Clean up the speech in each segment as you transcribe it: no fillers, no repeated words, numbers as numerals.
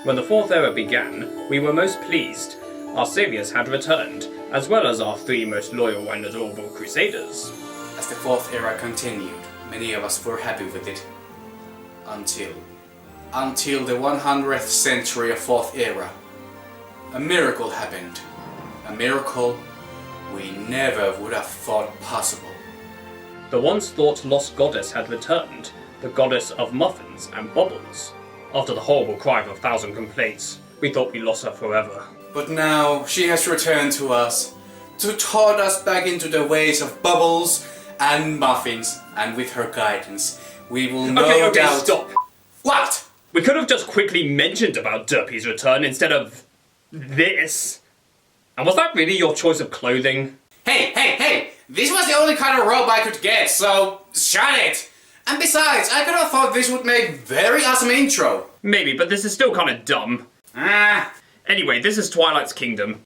When the Fourth Era began, we were most pleased. Our saviors had returned, as well as our 3 most loyal and adorable crusaders. As the Fourth Era continued, many of us were happy with it. Until the 100th century of Fourth Era. A miracle happened. A miracle we never would have thought possible. The once thought lost goddess had returned, the goddess of muffins and bubbles. After the horrible cry of 1,000 complaints, we thought we lost her forever. But now she has returned to us, to taught us back into the ways of bubbles and muffins, and with her guidance, we will no doubt... Stop! What? We could have just quickly mentioned about Derpy's return instead of... this. And was that really your choice of clothing? Hey! This was the only kind of robe I could get, so shut it! And besides, I could have thought this would make very awesome intro. Maybe, but this is still kind of dumb. Anyway, this is Twilight's Kingdom.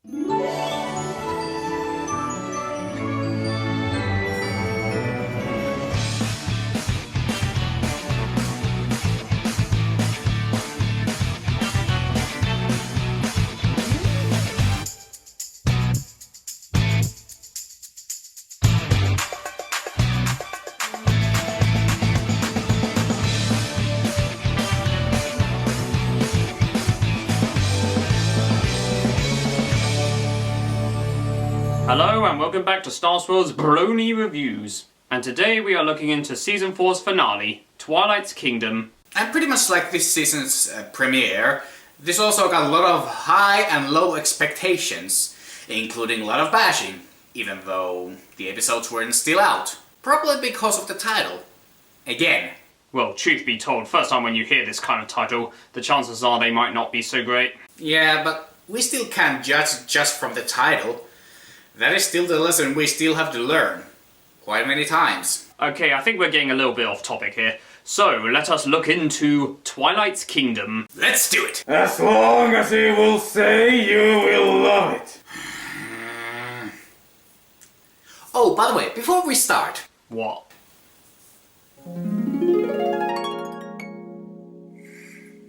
Hello and welcome back to Star Swirl's Brony Reviews. And today we are looking into Season 4's finale, Twilight's Kingdom. And pretty much like this season's premiere, this also got a lot of high and low expectations, including a lot of bashing, even though the episodes weren't still out. Probably because of the title. Again. Well, truth be told, first time when you hear this kind of title, the chances are they might not be so great. Yeah, but we still can't judge just from the title. That is still the lesson we still have to learn. Quite many times. Okay, I think we're getting a little bit off topic here. So, let us look into Twilight's Kingdom. Let's do it! As long as he will say, you will love it. Oh, by the way, before we start... What?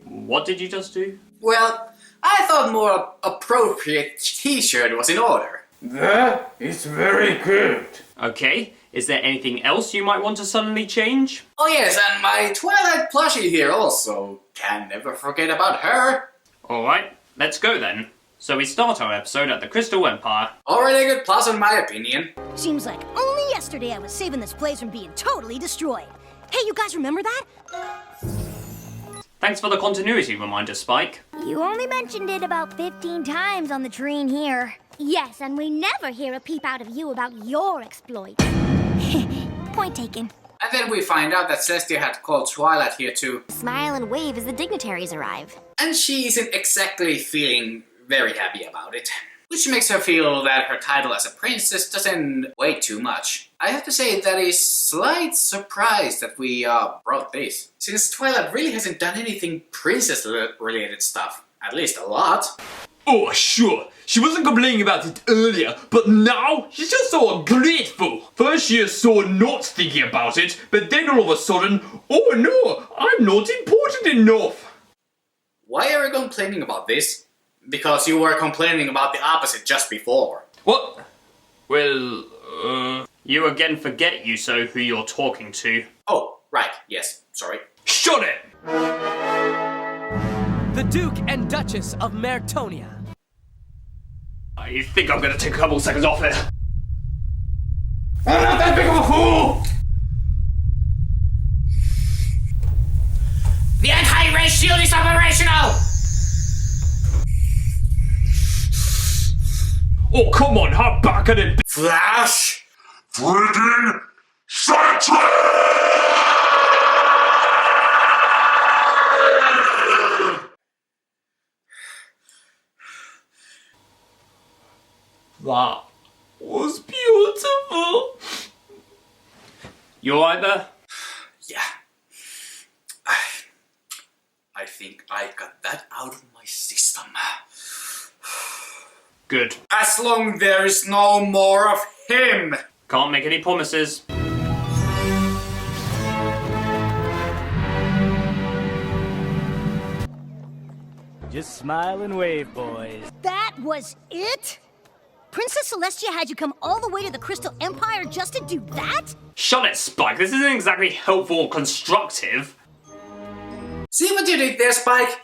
What did you just do? Well, I thought more appropriate t-shirt was in order. That is very good. Okay, is there anything else you might want to suddenly change? Oh yes, and my Twilight plushie here also. Can never forget about her. Alright, let's go then. So we start our episode at the Crystal Empire. Already a good plus in my opinion. Seems like only yesterday I was saving this place from being totally destroyed. Hey, you guys remember that? Thanks for the continuity reminder, Spike. You only mentioned it about 15 times on the train here. Yes, and we never hear a peep out of you about your exploits. Point taken. And then we find out that Celestia had called Twilight here to Smile and wave as the dignitaries arrive. and she isn't exactly feeling very happy about it. Which makes her feel that her title as a princess doesn't weigh too much. I have to say that is slight surprise that we brought this, since Twilight really hasn't done anything princess-related stuff. At least a lot. Oh, sure. She wasn't complaining about it earlier, but now she's just so ungrateful. First she is so not thinking about it, but then all of a sudden, oh no, I'm not important enough. Why are you complaining about this? Because you were complaining about the opposite just before. What? Well, you again forget, Yuso, who you're talking to. Oh, right, yes, sorry. Shut it! The Duke and Duchess of Mertonia. I think I'm gonna take a couple seconds off it. I'm not that big of a fool! The anti-ray shield is operational! Oh, come on, how back at it? Flash! Freaking Sentry! That was beautiful. You alright there? Yeah. I think I got that out of my system. Good. As long there is no more of him! Can't make any promises. Just smile and wave, boys. That was it? Princess Celestia had you come all the way to the Crystal Empire just to do that? Shut it, Spike. This isn't exactly helpful or constructive. See what you did there, Spike?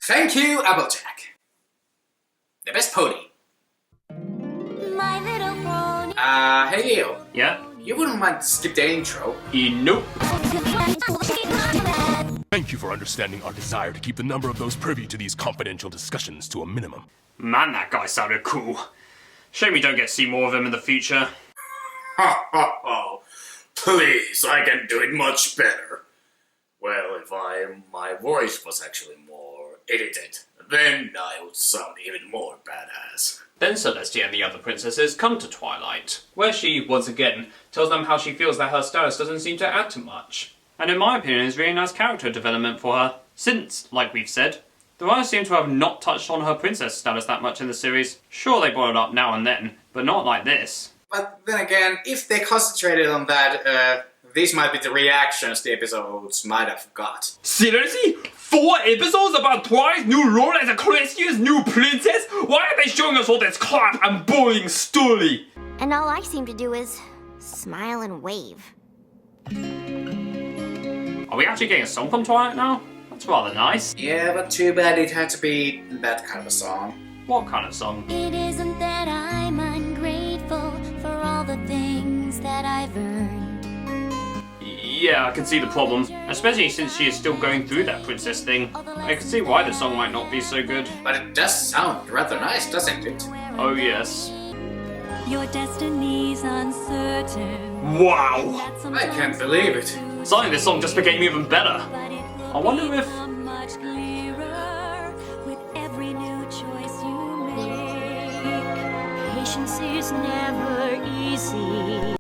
Thank you, Applejack. The best pony. My little pony. Hey Leo. Yeah? You wouldn't mind to skip the intro? Nope. Thank you for understanding our desire to keep the number of those privy to these confidential discussions to a minimum. Man, that guy sounded cool. Shame we don't get to see more of him in the future. Ha ha ha. Please, I can do it much better. Well, if my voice was actually more edited, then I would sound even more badass. Then Celestia and the other princesses come to Twilight, where she, once again, tells them how she feels that her status doesn't seem to add to much. And in my opinion, it's really nice character development for her, since, like we've said, the writers seem to have not touched on her princess status that much in the series. Sure, they brought it up now and then, but not like this. But then again, if they concentrated on that, these might be the reactions the episodes might have got. Seriously? 4 episodes about Twilight's new role as a Celestia's new princess? Why are they showing us all this crap and boring story? And all I seem to do is smile and wave. Are we actually getting a song from Twilight now? That's rather nice. Yeah, but too bad it had to be that kind of a song. What kind of song? It isn't that I'm ungrateful for all the things that I've earned. Yeah, I can see the problem. Especially since she is still going through that princess thing. I can see why the song might not be so good. But it does sound rather nice, doesn't it? Oh yes. Your destiny's uncertain. Wow! I can't believe it. Suddenly this song just became even better. I wonder if... Much clearer with every new choice you make. Patience is never easy.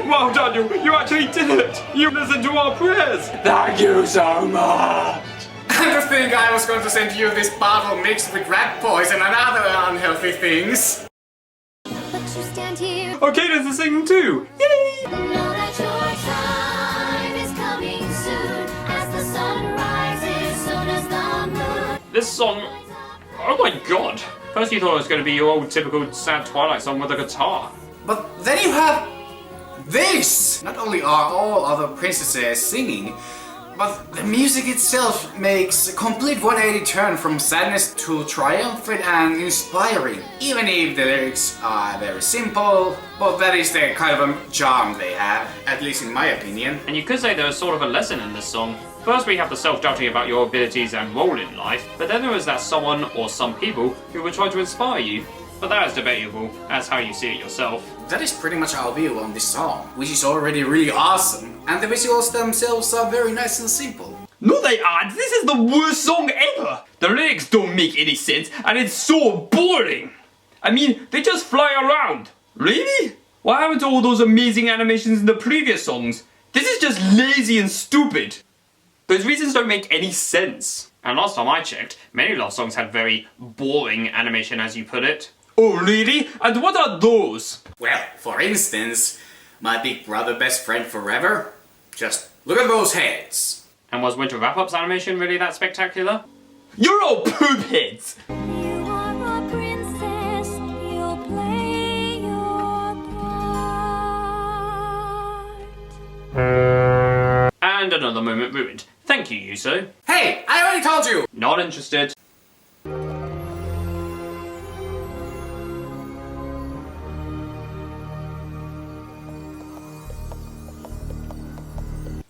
Well done, you actually did it! You listened to our prayers! Thank you so much! And to think I was going to send you this bottle mixed with rat poison and other unhealthy things. But you stand here. Okay, there's the singing too! Yay! Know that your time is coming soon. As the sun rises, so does the moon. This song... Oh my god! First you thought it was going to be your old typical sad Twilight song with a guitar. But then you have this! Not only are all other princesses singing, but the music itself makes a complete 180 turn from sadness to triumphant and inspiring. Even if the lyrics are very simple, but that is the kind of a charm they have, at least in my opinion. And you could say there is sort of a lesson in this song. First we have the self-doubting about your abilities and role in life, but then there is that someone or some people who will try to inspire you. But that is debatable, that's how you see it yourself. That is pretty much our view on this song, which is already really awesome. And the visuals themselves are very nice and simple. No they aren't! This is the worst song ever! The lyrics don't make any sense, and it's so boring! I mean, they just fly around. Really? What happened to all those amazing animations in the previous songs? This is just lazy and stupid! Those reasons don't make any sense. And last time I checked, many love songs had very boring animation, as you put it. Oh really? And what are those? Well, for instance, my big brother best friend forever. Just look at those heads. And was Winter Wrap-Up's animation really that spectacular? You're all poop heads! You are a princess, you'll play your part. And another moment ruined. Thank you, Yuso. Hey, I already told you! Not interested.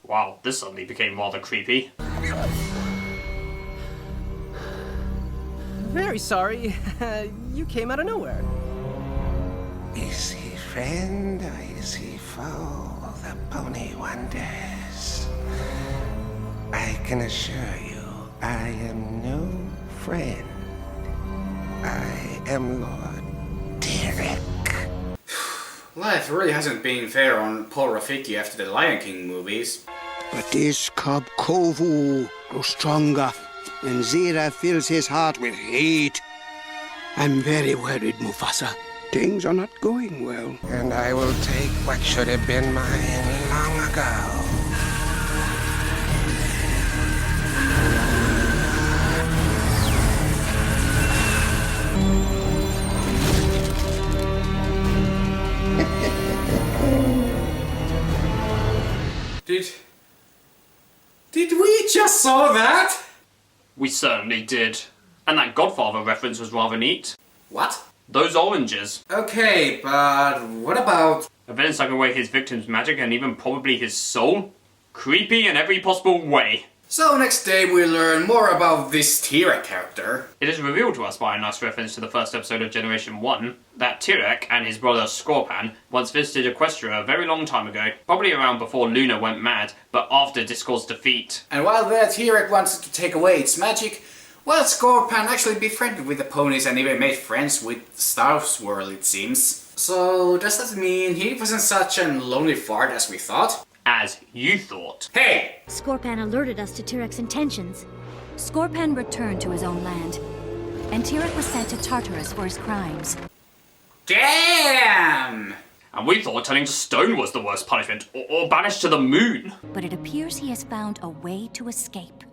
Wow, this suddenly became rather creepy. Very sorry. You came out of nowhere. Is he friend or is he foe? The pony wonders. I can assure you, I am no friend. I am Lord Derek. Life really hasn't been fair on Paul Rafiki after the Lion King movies. But this cub Kovu grows stronger, and Zira fills his heart with hate. I'm very worried, Mufasa. Things are not going well. And I will take what should have been mine long ago. Did we just saw that? We certainly did. And that Godfather reference was rather neat. What? Those oranges. Okay, but what about... Events suck away his victim's magic and even probably his soul? Creepy in every possible way. So next day we learn more about this T-Rex character. It is revealed to us by a nice reference to the first episode of Generation 1 that T-Rex and his brother Scorpan once visited Equestria a very long time ago, probably around before Luna went mad, but after Discord's defeat. And while their T-Rex wanted to take away its magic, well, Scorpan actually befriended with the ponies and even made friends with Star Swirl, it seems. So does that mean he wasn't such a lonely fart as we thought? As you thought. Hey! Scorpan alerted us to T-Rex intentions. Scorpan returned to his own land, and T-Rex was sent to Tartarus for his crimes. Damn! And we thought turning to stone was the worst punishment, or banished to the moon. But it appears he has found a way to escape.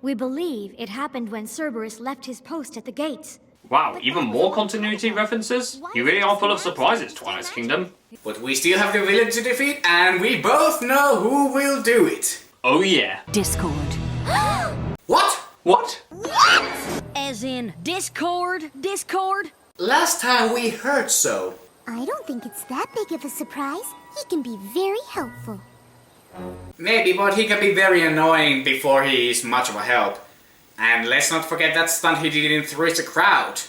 We believe it happened when Cerberus left his post at the gates. Wow, even more continuity references? You really are full of surprises, Twilight's Kingdom. But we still have the villain to defeat, and we both know who will do it. Oh yeah. Discord. What? What? As in Discord? Discord? Last time we heard so. I don't think it's that big of a surprise. He can be very helpful. Maybe, but he can be very annoying before he is much of a help. And let's not forget that stunt he did in Three's a Crowd.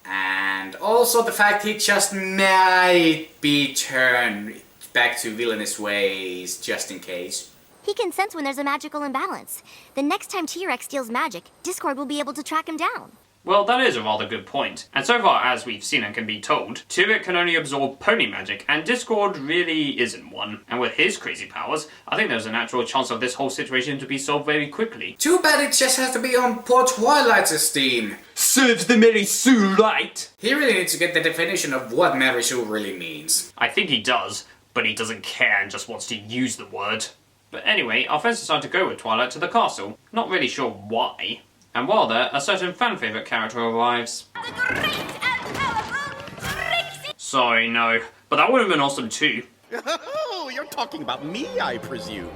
And also the fact he just might be turned back to villainous ways, just in case. He can sense when there's a magical imbalance. The next time T-Rex steals magic, Discord will be able to track him down. Well, that is a rather good point. And so far as we've seen and can be told, T-Rex can only absorb pony magic, and Discord really isn't one. And with his crazy powers, I think there's a natural chance of this whole situation to be solved very quickly. Too bad it just has to be on poor Twilight's esteem. Serves the Mary Sue right. He really needs to get the definition of what Mary Sue really means. I think he does, but he doesn't care and just wants to use the word. But anyway, our friends decide to go with Twilight to the castle. Not really sure why. And while there, a certain fan-favourite character arrives. Sorry, no. But that would have been awesome too. Oh, you're talking about me, I presume.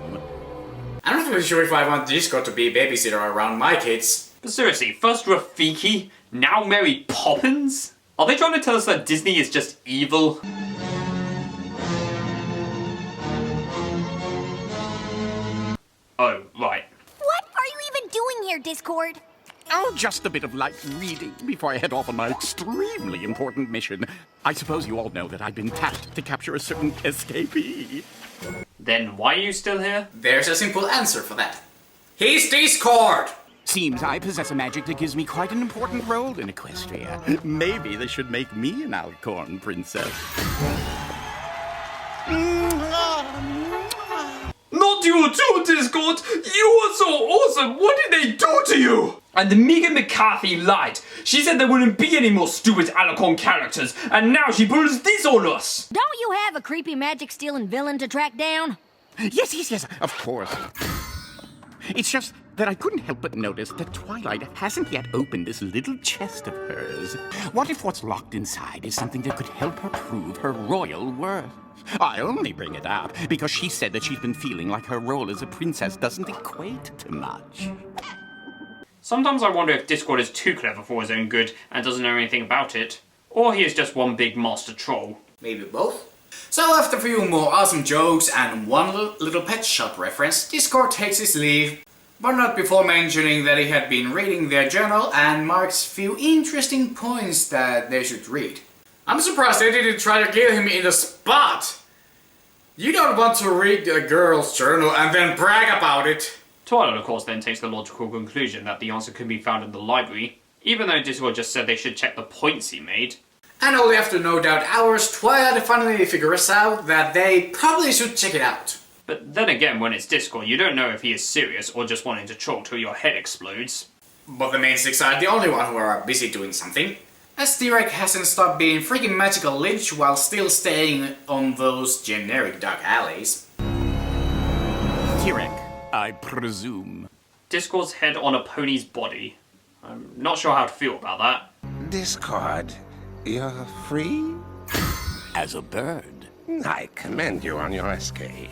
I'm not really sure if I want Discord to be a babysitter around my kids. But seriously, first Rafiki, now Mary Poppins? Are they trying to tell us that Disney is just evil? Oh, right. What are you even doing here, Discord? Oh, just a bit of light reading before I head off on my extremely important mission. I suppose you all know that I've been tasked to capture a certain escapee. Then why are you still here? There's a simple answer for that. He's Discord! Seems I possess a magic that gives me quite an important role in Equestria. Maybe they should make me an Alcorn princess. Not you too, Discord! You were so awesome! What did they do to you? And Megan McCarthy lied. She said there wouldn't be any more stupid Alcorn characters, and now she pulls this on us! Don't you have a creepy magic-stealing villain to track down? Yes, of course. It's just that I couldn't help but notice that Twilight hasn't yet opened this little chest of hers. What if what's locked inside is something that could help her prove her royal worth? I only bring it up because she said that she's been feeling like her role as a princess doesn't equate to much. Sometimes I wonder if Discord is too clever for his own good and doesn't know anything about it. Or he is just one big master troll. Maybe both. So after a few more awesome jokes and one little pet shop reference, Discord takes his leave, but not before mentioning that he had been reading their journal and marks few interesting points that they should read. I'm surprised they didn't try to kill him in the spot! You don't want to read a girl's journal and then brag about it! Twilight, of course, then takes the logical conclusion that the answer can be found in the library, even though Discord just said they should check the points he made. And only after no doubt hours, Twilight finally figures out that they probably should check it out. But then again, when it's Discord, you don't know if he is serious or just wanting to troll till your head explodes. But the main six are the only one who are busy doing something. As T-Rex hasn't stopped being freaking magical lich while still staying on those generic dark alleys. T-Rex, I presume. Discord's head on a pony's body. I'm not sure how to feel about that. Discord, you're free? As a bird. I commend you on your escape.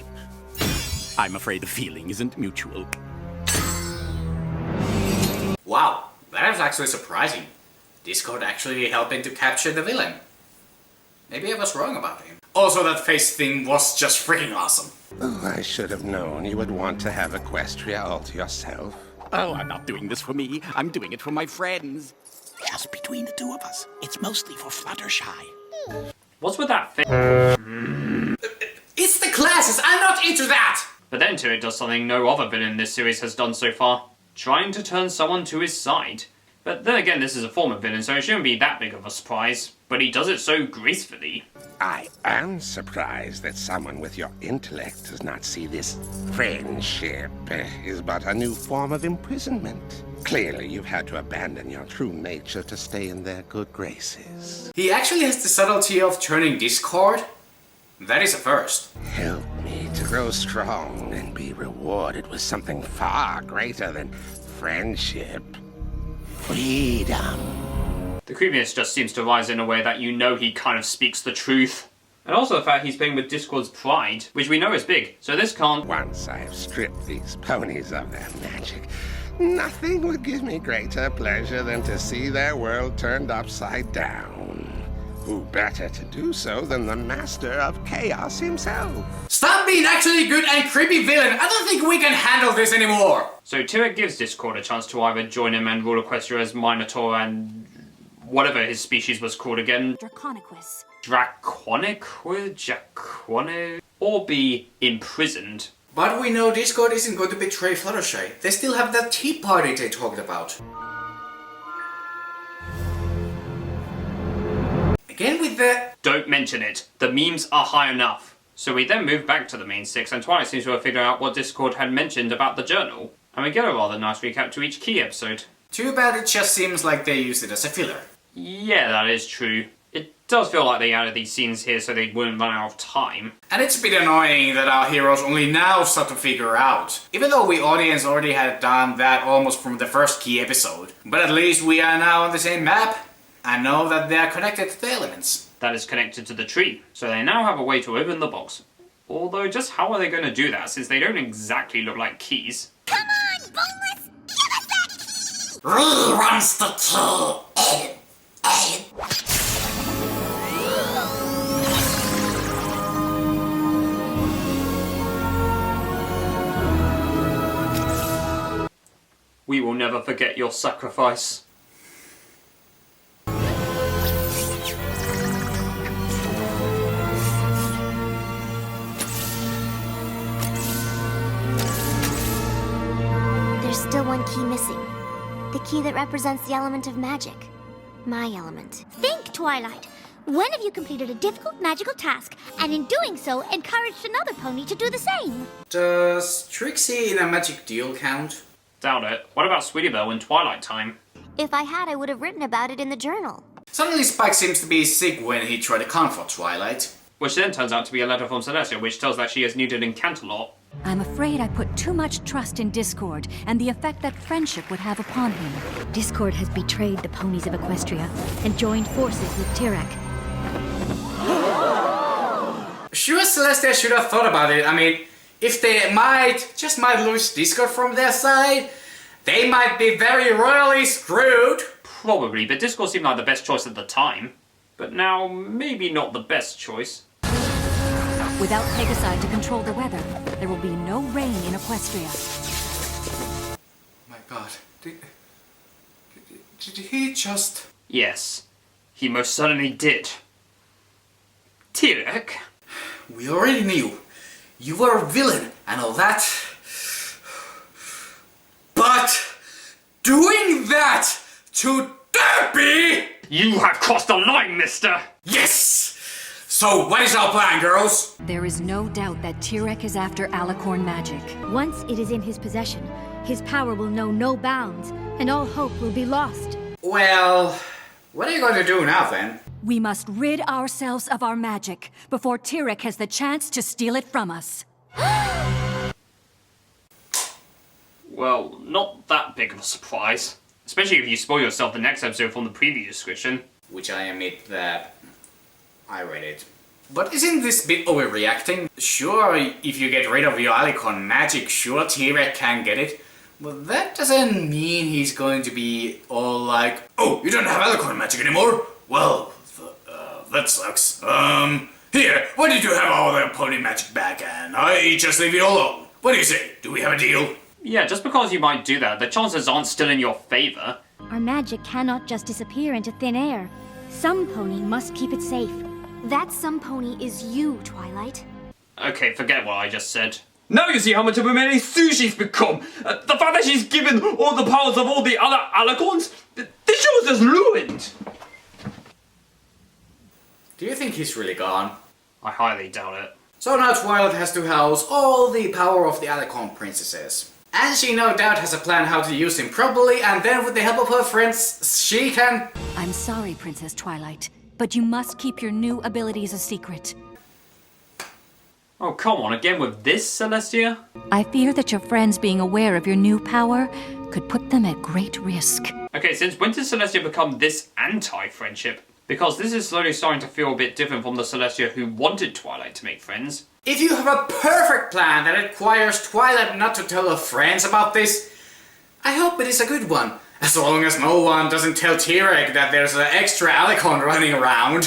I'm afraid the feeling isn't mutual. Wow, that is actually surprising. Discord actually helping to capture the villain. Maybe I was wrong about him. Also, that face thing was just freaking awesome. Oh, I should have known you would want to have Equestria all to yourself. Oh, I'm not doing this for me. I'm doing it for my friends. Just between the two of us. It's mostly for Fluttershy. What's with that face? It's the classes! I'm not into that! But then Tyrick does something no other villain in this series has done so far. Trying to turn someone to his side. But then again, this is a former villain, so it shouldn't be that big of a surprise. But he does it so gracefully. I am surprised that someone with your intellect does not see this friendship is but a new form of imprisonment. Clearly, you've had to abandon your true nature to stay in their good graces. He actually has the subtlety of turning Discord. That is a first. Help me to grow strong and be rewarded with something far greater than friendship. Freedom. The creepiness just seems to rise in a way that you know he kind of speaks the truth. And also the fact he's playing with Discord's pride, which we know is big, so this can't... Once I've stripped these ponies of their magic, nothing would give me greater pleasure than to see their world turned upside down. Who better to do so than the master of chaos himself? Stop being actually good and creepy villain! I don't think we can handle this anymore! So Tyrick gives Discord a chance to either join him and rule Equestria as Minotaur and... whatever his species was called again. Draconiquus. Draconic? Or be imprisoned. But we know Discord isn't going to betray Fluttershy. They still have that tea party they talked about. Again with the... Don't mention it. The memes are high enough. So we then move back to the main six, and Twilight seems to have figured out what Discord had mentioned about the journal. And we get a rather nice recap to each key episode. Too bad it just seems like they used it as a filler. Yeah, that is true. It does feel like they added these scenes here so they wouldn't run out of time. And it's a bit annoying that our heroes only now start to figure out. Even though we audience already had done that almost from the first key episode. But at least we are now on the same map. And know that they are connected to the elements. That is connected to the tree, so they now have a way to open the box. Although, just how are they going to do that, since they don't exactly look like keys? Come on, Boneless! Give us that key! Reruns the key! We will never forget your sacrifice. Still one key missing. The key that represents the element of magic. My element. Think, Twilight. When have you completed a difficult magical task, and in doing so, encouraged another pony to do the same? Does Trixie in a magic duel count? Doubt it. What about Sweetie Belle in Twilight time? If I had, I would have written about it in the journal. Suddenly Spike seems to be sick when he tried to comfort Twilight. Which then turns out to be a letter from Celestia, which tells that she is needed in Canterlot. I'm afraid I put too much trust in Discord and the effect that friendship would have upon him. Discord has betrayed the ponies of Equestria and joined forces with Tyrak. Sure, Celestia should have thought about it. I mean, if they might lose Discord from their side, they might be very royally screwed. Probably, but Discord seemed like the best choice at the time. But now, maybe not the best choice. Without Pegasi to control the weather, there will be no rain in Equestria. My god, did he just... Yes, he most certainly did. Tyrick? We already knew. You were a villain and all that. But doing that to Derby! You have crossed the line, mister! Yes! So, what is our plan, girls? There is no doubt that Tyrak is after Alicorn magic. Once it is in his possession, his power will know no bounds, and all hope will be lost. Well, what are you going to do now, then? We must rid ourselves of our magic before Tyrak has the chance to steal it from us. Well, not that big of a surprise. Especially if you spoil yourself the next episode from the preview description. Which I admit that I read it. But isn't this bit overreacting? Sure, if you get rid of your Alicorn magic, sure Tyrak can get it. But that doesn't mean he's going to be all like, "Oh, you don't have alicorn magic anymore? Well, that sucks. Here, why did you have all the pony magic back and I just leave you alone? What do you say? Do we have a deal?" Yeah, just because you might do that, the chances aren't still in your favor. Our magic cannot just disappear into thin air. Some pony must keep it safe. That some pony is you, Twilight. Okay, forget what I just said. Now you see how much of a menace she's become. The fact that she's given all the powers of all the other alicorns, this show is just ruined. Do you think he's really gone? I highly doubt it. So now Twilight has to house all the power of the alicorn princesses. And she no doubt has a plan how to use him properly, and then with the help of her friends, she can... I'm sorry, Princess Twilight, but you must keep your new abilities a secret. Oh, come on, again with this, Celestia? I fear that your friends being aware of your new power could put them at great risk. Okay, since when did Celestia become this anti-friendship? Because this is slowly starting to feel a bit different from the Celestia who wanted Twilight to make friends. If you have a perfect plan that requires Twilight not to tell her friends about this, I hope it is a good one. As long as no one doesn't tell T-Rex that there's an extra alicorn running around.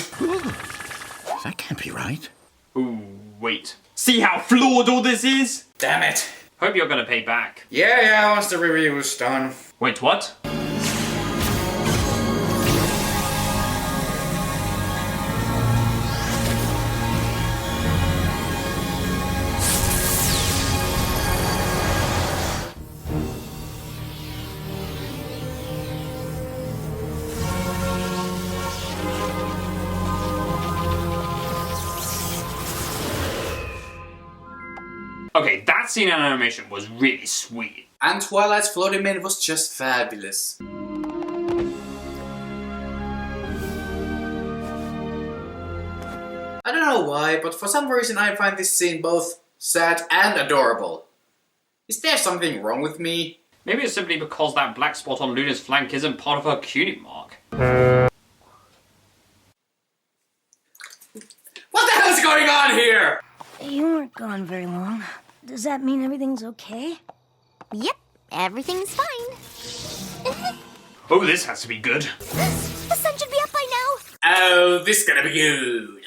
That can't be right. Ooh, wait. See how flawed all this is? Damn it. Hope you're gonna pay back. Yeah, once the review is done. Wait, what? Okay, that scene and animation was really sweet. And Twilight's floating man was just fabulous. I don't know why, but for some reason I find this scene both sad and adorable. Is there something wrong with me? Maybe it's simply because that black spot on Luna's flank isn't part of her cutie mark. What the hell is going on here? You weren't gone very long. Does that mean everything's okay? Yep, everything's fine. Oh, this has to be good. The sun should be up by now. Oh, this is gonna be good.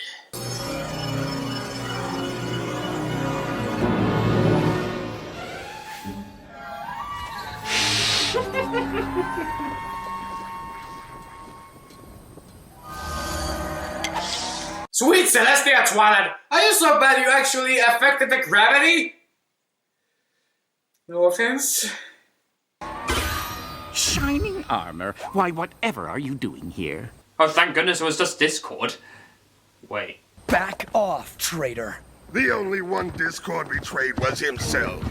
Sweet Celestia, Twilight! Are you so bad you actually affected the gravity? No offense. Shining armor? Why, whatever are you doing here? Oh, thank goodness it was just Discord. Wait. Back off, traitor. The only one Discord betrayed was himself.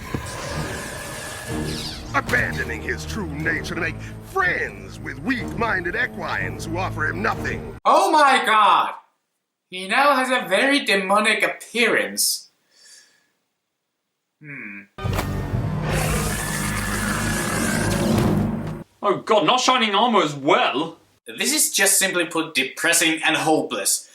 Abandoning his true nature to make friends with weak-minded equines who offer him nothing. Oh my god! He now has a very demonic appearance. Oh god, not shining armor as well! This is just simply put depressing and hopeless.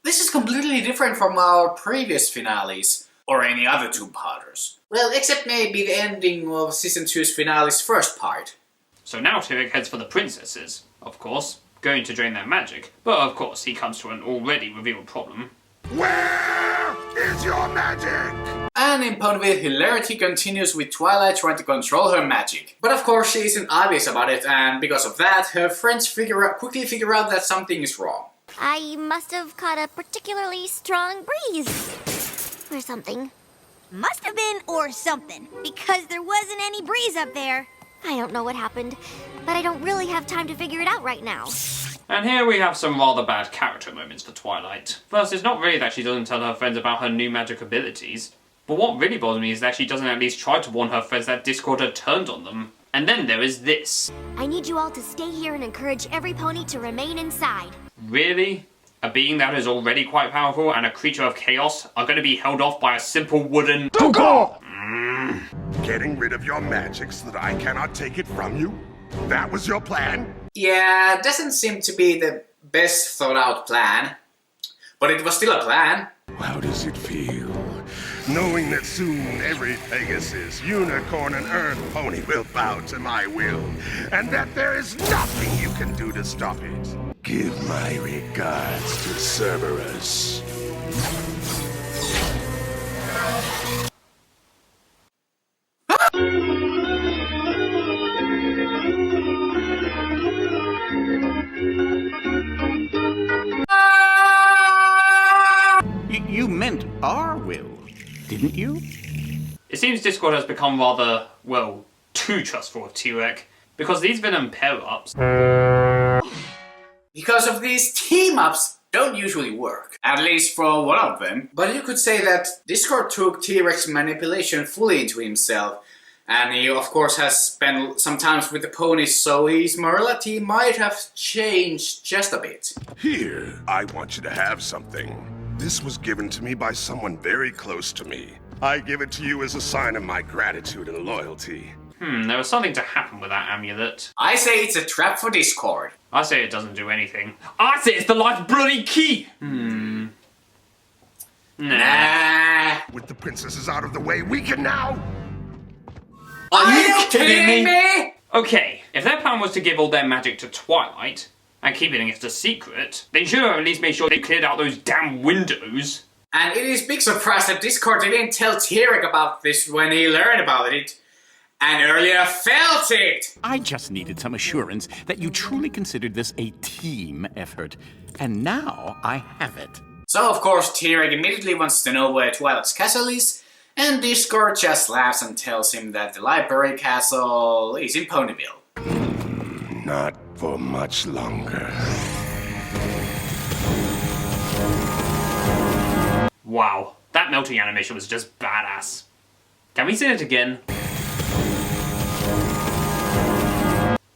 This is completely different from our previous finales, or any other two-parters. Well, except maybe the ending of Season 2's finale's first part. So now T-Rex heads for the princesses, of course, going to drain their magic, but of course he comes to an already revealed problem. Where is your magic? And in Ponyville, hilarity continues with Twilight trying to control her magic. But of course she isn't obvious about it, and because of that, her friends quickly figure out that something is wrong. I must have caught a particularly strong breeze. Or something. Must have been or something, because there wasn't any breeze up there. I don't know what happened, but I don't really have time to figure it out right now. And here we have some rather bad character moments for Twilight. First, it's not really that she doesn't tell her friends about her new magic abilities, but what really bothers me is that she doesn't at least try to warn her friends that Discord had turned on them. And then there is this. I need you all to stay here and encourage every pony to remain inside. Really? A being that is already quite powerful and a creature of chaos are going to be held off by a simple wooden... Getting rid of your magic so that I cannot take it from you? That was your plan? Yeah, doesn't seem to be the best thought out plan. But it was still a plan. How does it feel knowing that soon every Pegasus, unicorn, and earth pony will bow to my will, and that there is nothing you can do to stop it. Give my regards to Cerberus. You meant our will, didn't you? It seems Discord has become rather, well, too trustful of T-Rex, because these villain pair-ups... Because of these team-ups don't usually work, at least for one of them. But you could say that Discord took T-Rex manipulation fully into himself, and he of course has spent some time with the ponies, so his morality might have changed just a bit. Here, I want you to have something. This was given to me by someone very close to me. I give it to you as a sign of my gratitude and loyalty. There was something to happen with that amulet. I say it's a trap for Discord. I say it doesn't do anything. I say it's the life's bloody key! Nah. With the princesses out of the way, we can now... Are you kidding me? Okay, if their plan was to give all their magic to Twilight, and keeping it a secret, they should have at least made sure they cleared out those damn windows. And it is big surprise that Discord didn't tell T-Rex about this when he learned about it, and earlier felt it! I just needed some assurance that you truly considered this a team effort, and now I have it. So of course T-Rex immediately wants to know where Twilight's castle is, and Discord just laughs and tells him that the library castle is in Ponyville. Not for much longer. Wow, that melting animation was just badass. Can we see it again?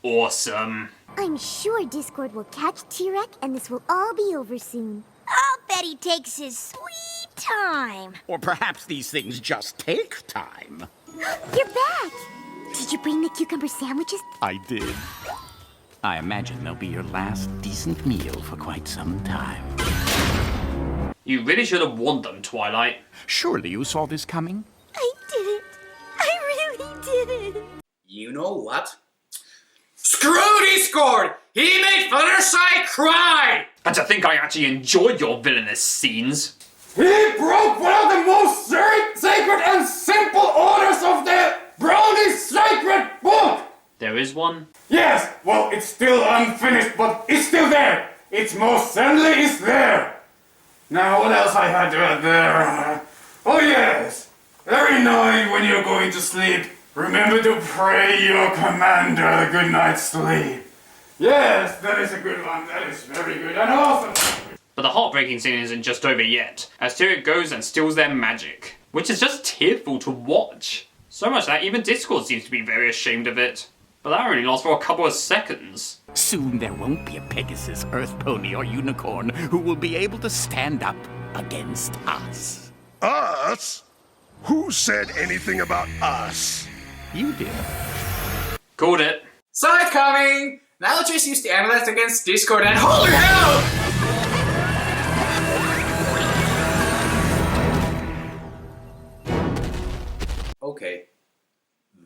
Awesome. I'm sure Discord will catch T-Rex and this will all be over soon. I'll bet he takes his sweet time. Or perhaps these things just take time. You're back! Did you bring the cucumber sandwiches? I did. I imagine they'll be your last decent meal for quite some time. You really should have warned them, Twilight. Surely you saw this coming? I didn't. I really didn't. You know what? Screw Discord! He made Fluttershy cry! And to think I actually enjoyed your villainous scenes. He broke one of the most sacred and simple orders of the Brony sacred book! There is one? Yes, well, it's still unfinished, but it's still there. It's most certainly is there. Now, what else I had to add there? Oh yes, every night when you're going to sleep, remember to pray your commander a good night's sleep. Yes, that is a good one. That is very good and awesome. But the heartbreaking scene isn't just over yet, as T-Rex goes and steals their magic, which is just tearful to watch. So much that even Discord seems to be very ashamed of it. But that only lasts for a couple of seconds. Soon there won't be a Pegasus, Earth Pony, or Unicorn who will be able to stand up against us. Us? Who said anything about us? You did. Called it. Saw it coming! Now just use the amulet against Discord and holy hell! Okay.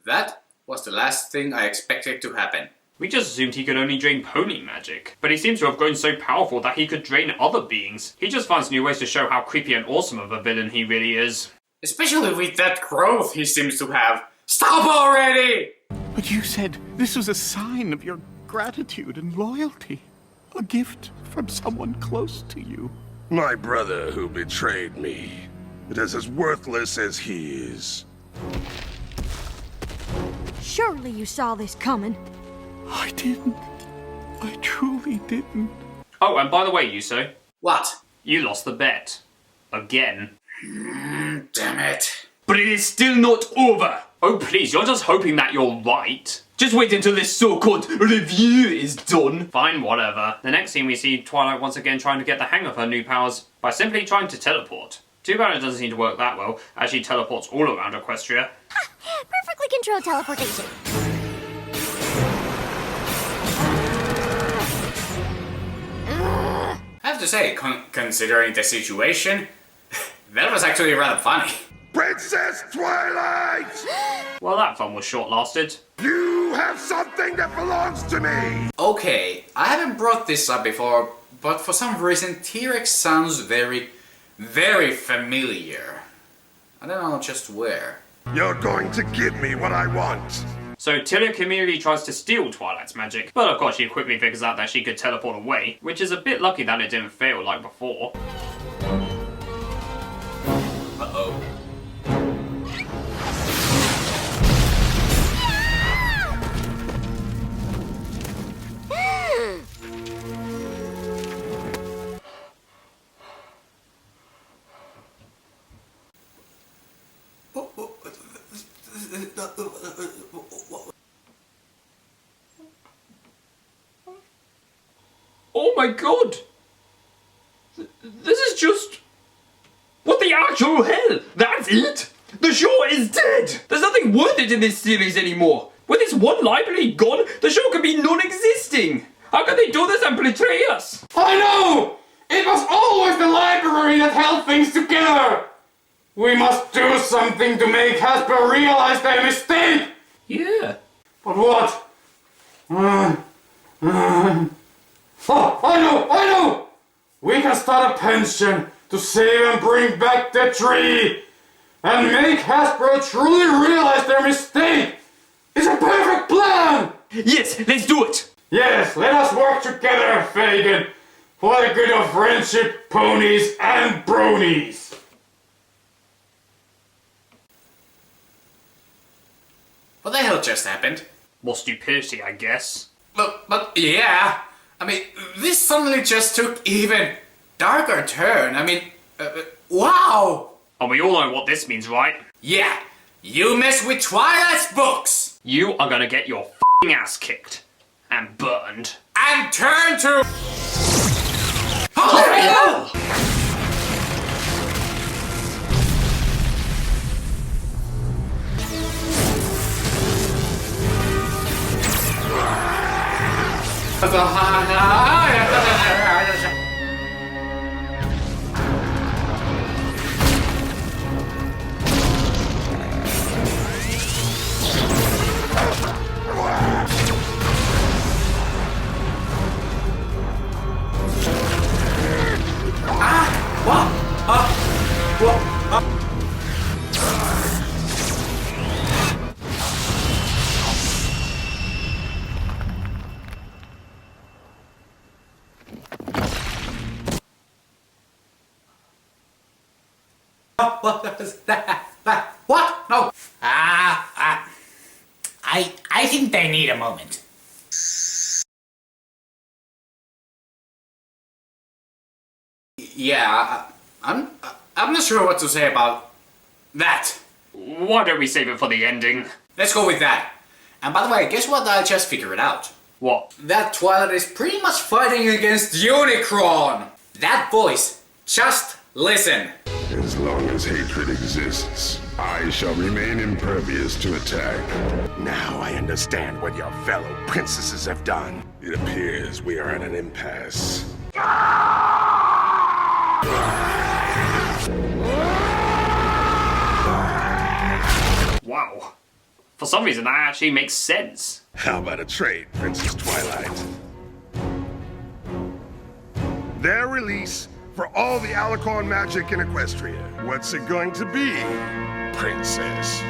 That was the last thing I expected to happen. We just assumed he could only drain pony magic, but he seems to have grown so powerful that he could drain other beings. He just finds new ways to show how creepy and awesome of a villain he really is. Especially with that growth he seems to have. Stop already! But you said this was a sign of your gratitude and loyalty. A gift from someone close to you. My brother who betrayed me. It is as worthless as he is. Surely you saw this coming. I didn't. I truly didn't. Oh, and by the way, Yuso. What? You lost the bet. Again. Damn it. But it is still not over. Oh please, you're just hoping that you're right. Just wait until this so-called review is done. Fine, whatever. The next scene we see Twilight once again trying to get the hang of her new powers by simply trying to teleport. Too bad it doesn't seem to work that well, as she teleports all around Equestria. Perfectly controlled teleportation. I have to say, considering the situation, that was actually rather funny. Princess Twilight! Well, that fun was short-lasted. You have something that belongs to me! Okay, I haven't brought this up before, but for some reason T-Rex sounds very, very familiar. I don't know just where. You're going to give me what I want. So Tillick immediately tries to steal Twilight's magic, but of course she quickly figures out that she could teleport away, which is a bit lucky that it didn't fail like before. Uh-oh. Oh my god! This is just... What the actual hell? That's it? The show is dead! There's nothing worth it in this series anymore! With this one library gone, the show could be non-existing! How can they do this and betray us? I know! It was always the library that held things together! We must do something to make Hasbro realize their mistake! Yeah. But what? Oh, I know! We can start a pension to save and bring back the tree! And make Hasbro truly realize their mistake! It's a perfect plan! Yes, let's do it! Yes, let us work together, Fagin! For the good of friendship, ponies, and bronies! What the hell just happened? More stupidity, I guess. But yeah, I mean, this suddenly just took even darker turn. I mean, wow! And we all know what this means, right? Yeah, you mess with Twilight's books! You are gonna get your f***ing ass kicked. And burned. And turn to... Oh, What was that? What? No. I think they need a moment. Yeah, I'm not sure what to say about that. Why don't we save it for the ending? Let's go with that. And by the way, guess what I just figured out? What? That Twilight is pretty much fighting against Unicron! That voice, just listen. As long as hatred exists, I shall remain impervious to attack. Now I understand what your fellow princesses have done. It appears we are at an impasse. Wow. For some reason that actually makes sense. How about a trade, Princess Twilight? Their release for all the Alicorn magic in Equestria. What's it going to be, Princess?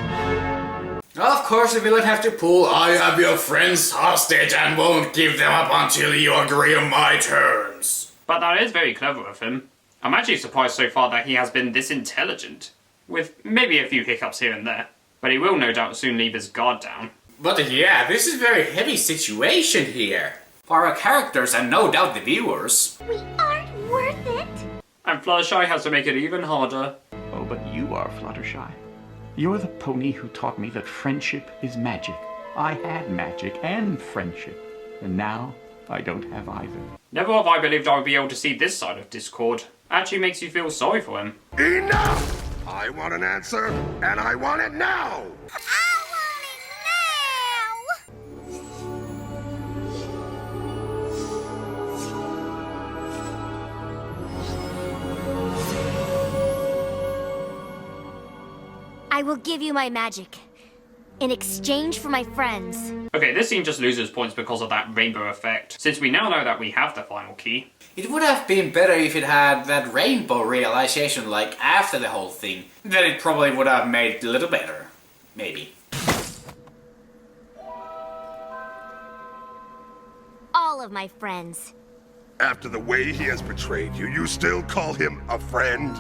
Of course, the villain have to pull I have your friends hostage and won't give them up until you agree on my terms. But that is very clever of him. I'm actually surprised so far that he has been this intelligent. With maybe a few hiccups here and there. But he will no doubt soon leave his guard down. But yeah, this is a very heavy situation here. For our characters and no doubt the viewers. We aren't worth it. And Fluttershy has to make it even harder. Oh, but you are Fluttershy. You're the pony who taught me that friendship is magic. I had magic and friendship. And now, I don't have either. Never have I believed I would be able to see this side of Discord. Actually makes you feel sorry for him. Enough! I want an answer, and I want it now! I will give you my magic. In exchange for my friends. Okay, this scene just loses points because of that rainbow effect, since we now know that we have the final key. It would have been better if it had that rainbow realization like after the whole thing. Then it probably would have made it a little better. Maybe. All of my friends. After the way he has betrayed you, you still call him a friend?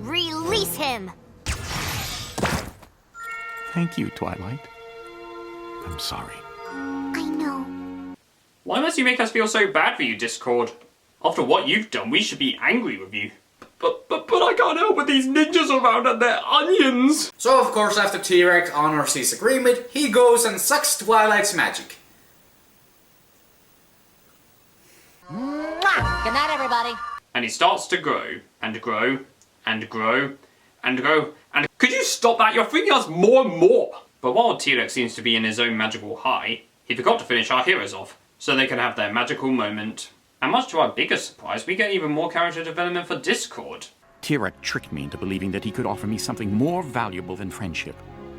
Release him! Thank you, Twilight. I'm sorry. I know. Why must you make us feel so bad for you, Discord? After what you've done, we should be angry with you. But I can't help with these ninjas around and their onions! So of course after T-Rex honors his agreement, he goes and sucks Twilight's magic. Mwah! Good night, everybody. And he starts to grow, and grow, and grow, and grow, and could you stop that? You're freaking us more and more! But while T-Rex seems to be in his own magical high, he forgot to finish our heroes off, so they can have their magical moment. And much to our biggest surprise, we get even more character development for Discord. T-Rex tricked me into believing that he could offer me something more valuable than friendship.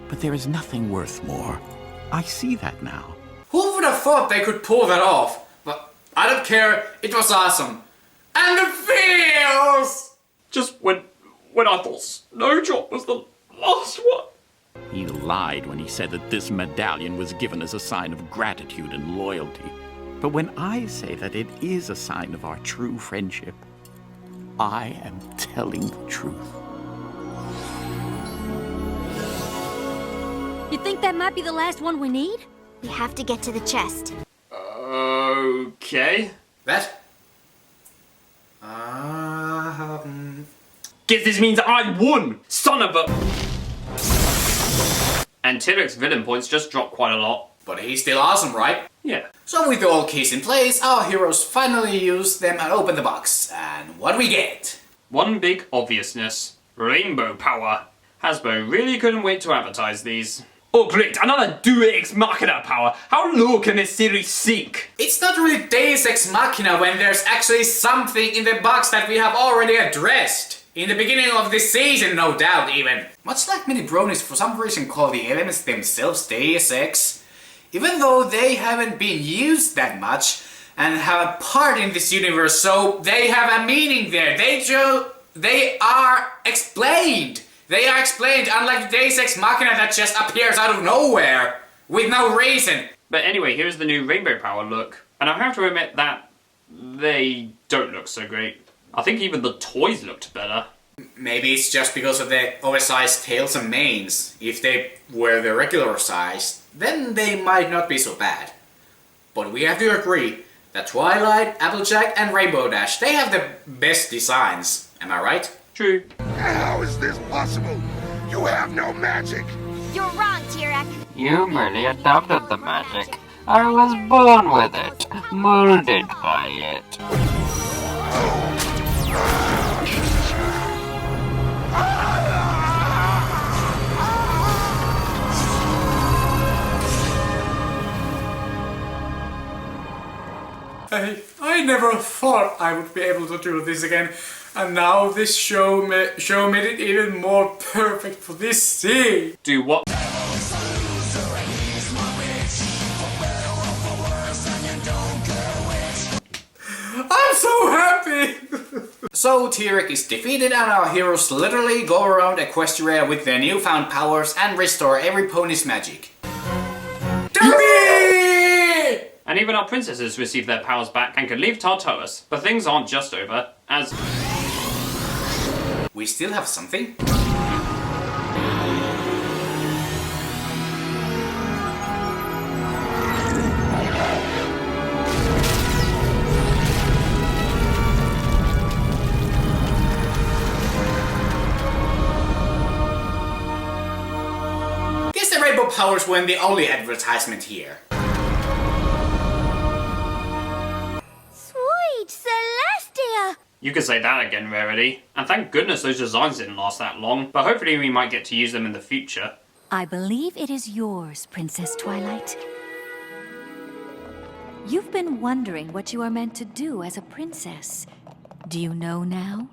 But there is nothing worth more. I see that now. Who would have thought they could pull that off? But I don't care, it was awesome. And the feels! Just when I thought Snowdrop was the last one. He lied when he said that this medallion was given as a sign of gratitude and loyalty. But when I say that it is a sign of our true friendship, I am telling the truth. You think that might be the last one we need? We have to get to the chest. Okay. That? Guess this means I won! Son of a... And T-Rex villain points just dropped quite a lot. But he's still awesome, right? Yeah. So with all keys in place, our heroes finally use them and open the box. And what do we get? One big obviousness. Rainbow power. Hasbro really couldn't wait to advertise these. Oh great, another Juu50x Machina power! How low can this series sink? It's not really Deus Ex Machina when there's actually something in the box that we have already addressed. In the beginning of this season, no doubt even. Much like many bronies for some reason call the elements themselves Deus Ex. Even though they haven't been used that much and have a part in this universe, so they have a meaning there. They are explained. They are explained, unlike Deus Ex Machina that just appears out of nowhere, with no reason. But anyway, here's the new rainbow power look. And I have to admit that they don't look so great. I think even the toys looked better. Maybe it's just because of the oversized tails and manes. If they were the regular size, then they might not be so bad. But we have to agree that Twilight, Applejack and Rainbow Dash, they have the best designs. Am I right? True. How is this possible? You have no magic. You're wrong, T-Rex. You merely adopted the magic. I was born with it, molded by it. I never thought I would be able to do this again, and now this show made it even more perfect for this scene. Do what? I'm so happy! So T-Rex is defeated and our heroes literally go around Equestria with their newfound powers and restore every pony's magic. And even our princesses receive their powers back and can leave Tartarus. But things aren't just over, as... We still have something? Guess the rainbow powers weren't the only advertisement here. Celestia! You could say that again, Rarity. And thank goodness those designs didn't last that long, but hopefully we might get to use them in the future. I believe it is yours, Princess Twilight. You've been wondering what you are meant to do as a princess. Do you know now?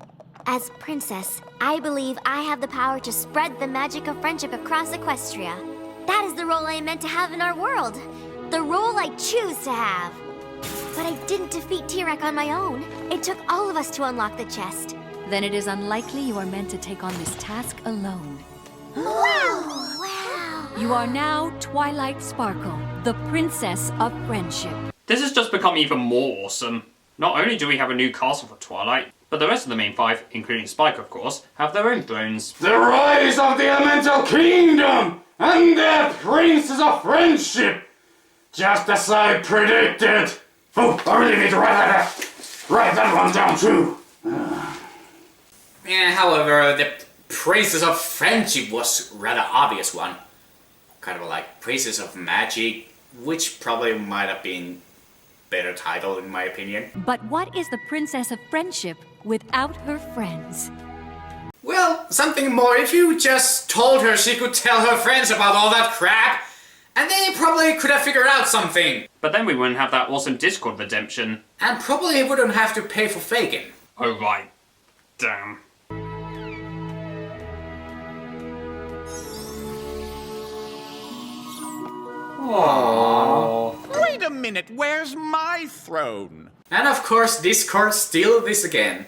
As princess, I believe I have the power to spread the magic of friendship across Equestria. That is the role I am meant to have in our world. The role I choose to have. But I didn't defeat T-Rex on my own. It took all of us to unlock the chest. Then it is unlikely you are meant to take on this task alone. Wow! Wow! You are now Twilight Sparkle, the Princess of Friendship. This has just become even more awesome. Not only do we have a new castle for Twilight, but the rest of the main five, including Spike of course, have their own thrones. The rise of the Elemental Kingdom and their Princess of Friendship! Just as I predicted! Oh, I really need to write that one down too! Yeah, however, the Princess of Friendship was a rather obvious one. Kind of like Princess of Magic, which probably might have been better title in my opinion. But what is the Princess of Friendship without her friends? Well, something more. If you just told her she could tell her friends about all that crap, and then you probably could have figured out something. But then we wouldn't have that awesome Discord redemption. And probably wouldn't have to pay for faking. Oh right. Damn. Aww. Wait a minute, where's my throne? And of course, Discord steal this again.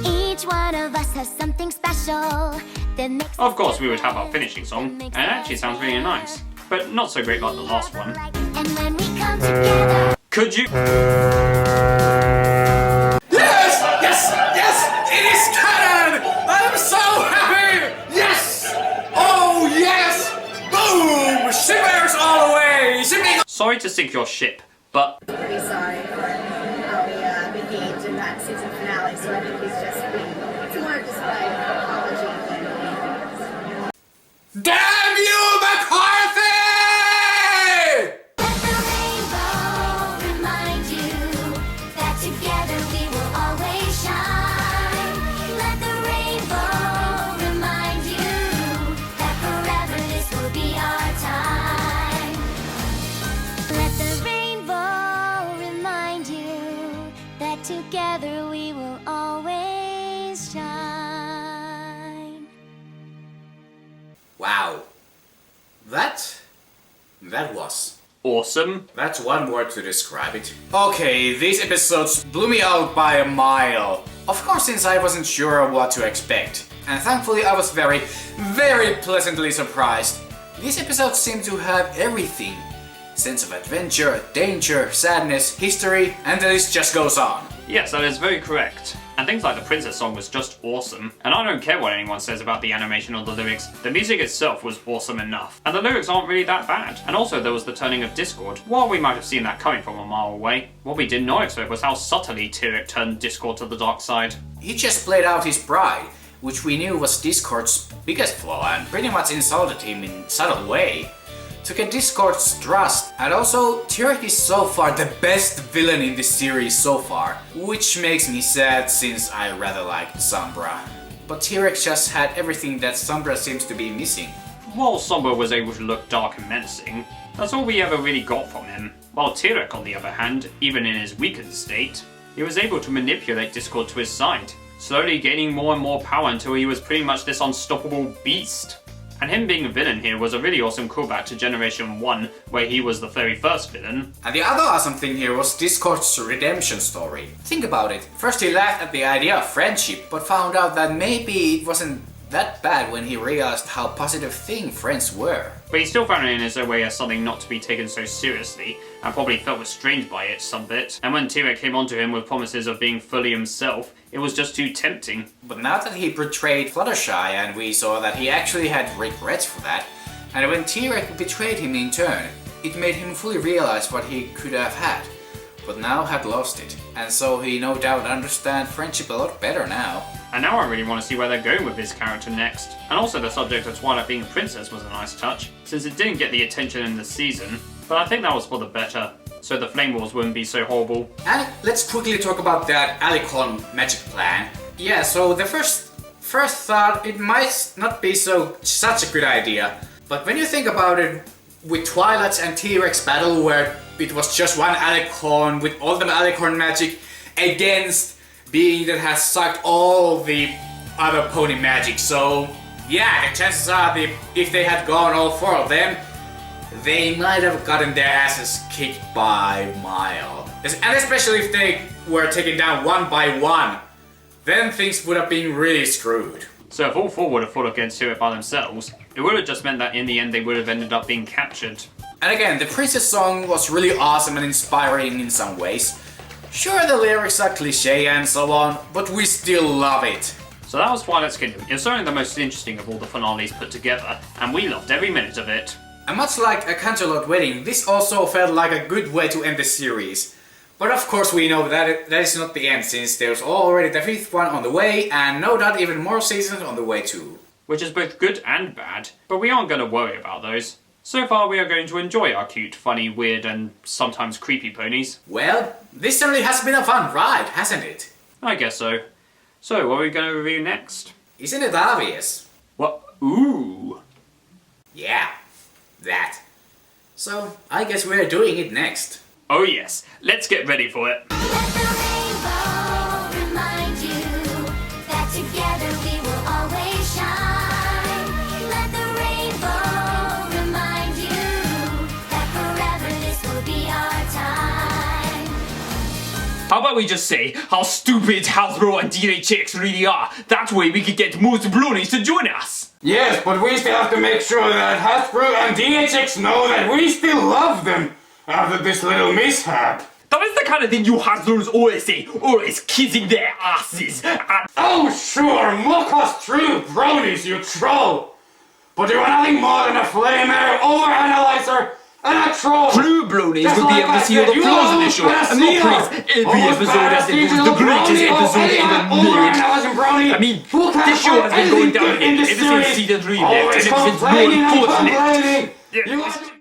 Each one of us has something special that makes. Of course, we would have our finishing song, and it actually sounds really nice, but not so great like the last one. And when we come together. Could you? Yes! Yes! Yes! It is canon! I'm so happy! Yes! Oh yes! Boom! Shippers all the way! Shipping. Sorry to sink your ship, but Pretty sorry for how he behaved in that season finale, so I think he's just being. It's more just like an apology than anything. Damn you, McCarthy! Let the rainbow remind you that together we will always shine. Let the rainbow remind you that forever this will be our time. Let the rainbow remind you that together we will always shine. Wow. That was awesome. That's one word to describe it. Okay, these episodes blew me out by a mile. Of course, since I wasn't sure what to expect. And thankfully I was very, very pleasantly surprised. These episodes seem to have everything. Sense of adventure, danger, sadness, history, and the list just goes on. yes, that is very correct. And things like the Princess song was just awesome. And I don't care what anyone says about the animation or the lyrics, the music itself was awesome enough. And the lyrics aren't really that bad. And also there was the turning of Discord. While we might have seen that coming from a mile away, what we did not expect was how subtly T-Rex turned Discord to the dark side. He just played out his pride, which we knew was Discord's biggest flaw, and pretty much insulted him in a subtle way. To get Discord's trust, and also T-Rex is so far the best villain in this series so far, which makes me sad since I rather liked Sombra. But T-Rex just had everything that Sombra seems to be missing. While Sombra was able to look dark and menacing, that's all we ever really got from him. While T-Rex, on the other hand, even in his weakened state, he was able to manipulate Discord to his side, slowly gaining more and more power until he was pretty much this unstoppable beast. And him being a villain here was a really awesome callback to Generation 1, where he was the very first villain. And the other awesome thing here was Discord's redemption story. Think about it. First he laughed at the idea of friendship, but found out that maybe it wasn't that bad when he realized how positive thing friends were. But he still found it in his own way as something not to be taken so seriously, and probably felt restrained by it some bit. And when T-Rex came onto him with promises of being fully himself, it was just too tempting. But now that he betrayed Fluttershy and we saw that he actually had regrets for that, and when T-Rex betrayed him in turn, it made him fully realize what he could have had, but now had lost it. And so he no doubt understands friendship a lot better now. And now I really want to see where they're going with this character next. And also the subject of Twilight being a princess was a nice touch, since it didn't get the attention in this season, but I think that was for the better, so the Flame Wars wouldn't be so horrible. And let's quickly talk about that Alicorn magic plan. Yeah, so the first thought, it might not be such a good idea, but when you think about it, with Twilights and T-Rex battle where it was just one alicorn with all the alicorn magic against being that has sucked all the other pony magic. So yeah, the chances are if they had gone all four of them, they might have gotten their asses kicked by Mile. And especially if they were taken down one by one, then things would have been really screwed. So if all four would have fought against it by themselves, it would have just meant that in the end they would have ended up being captured. And again, the Princess song was really awesome and inspiring in some ways. Sure, the lyrics are cliche and so on, but we still love it. So that was Twilight's Kingdom. It was certainly the most interesting of all the finales put together, and we loved every minute of it. And much like A Canterlot Wedding, this also felt like a good way to end the series. But of course we know that that is not the end, since there's already the 5th one on the way, and no doubt even more seasons on the way too. Which is both good and bad, but we aren't going to worry about those. So far we are going to enjoy our cute, funny, weird and sometimes creepy ponies. Well, this certainly has been a fun ride, hasn't it? I guess so. So, what are we going to review next? Isn't it obvious? What? Ooh. Yeah, that. So, I guess we're doing it next. Oh yes, let's get ready for it. How about we just say how stupid Hasbro and DHX really are? That way we could get most Bronies to join us! Yes, but we still have to make sure that Hasbro and DHX know that we still love them after this little mishap. That is the kind of thing you Hasbros always say, always kissing their asses and... Oh sure, mock us true Bronies, you troll! But you are nothing more than a flamer, overanalyzer, and a troll! True Bronies Just will be like able to I see all the said, flaws in you the show and not praise every episode as if it was the greatest episode ever made. I mean, this show has been going down ever since season 3 left, and it was more unfortunate.